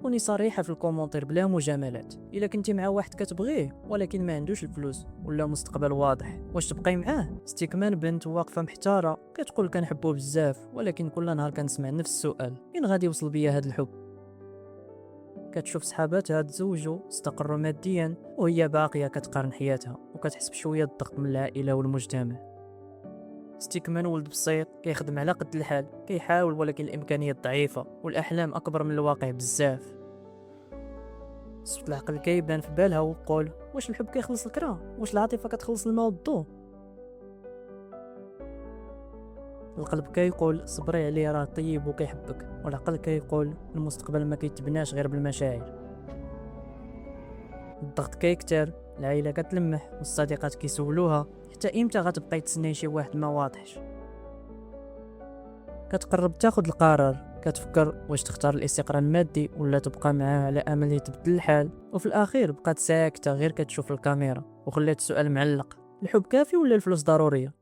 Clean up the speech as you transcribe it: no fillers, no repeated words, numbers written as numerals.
كوني صريحه في الكومونتير بلا مجاملات. الا كنتي مع واحد كتبغيه ولكن ما عندوش الفلوس ولا مستقبل واضح، واش تبقاي معاه؟ استكمال بنت واقفه محتاره كتقول كنحبو بزاف ولكن كل نهار كنسمع نفس السؤال، فين غادي يوصل بيا هذا الحب؟ كتشوف صحاباتها تزوجوا استقروا ماديا وهي باقيه كتقارن حياتها وكتحس بشويه الضغط من العائله والمجتمع. ستيكمان ولد بسيط كيخدم على قد الحال، كيحاول ولكن الامكانيات ضعيفه والاحلام اكبر من الواقع بزاف. صوت العقل كيبان في بالها وقول واش الحب كيخلص الكرا؟ واش العاطفه كتخلص الماء والضوء؟ القلب كيقول صبري عليه راه طيب وكيحبك، والعقل كيقول المستقبل ما كيتبناش غير بالمشاعر. الضغط كيكتر، العائله كتلمح والصديقات كيسولوها حتى امتى غتبقاي تسناي شي واحد ما واضحش. كتقرب تاخد القرار، كتفكر واش تختار الاستقرار المادي ولا تبقى معاه على امل يتبدل الحال، وفي الاخير بقات ساكته غير كتشوف الكاميرا وخلات السؤال معلق: الحب كافي ولا الفلوس ضروريه؟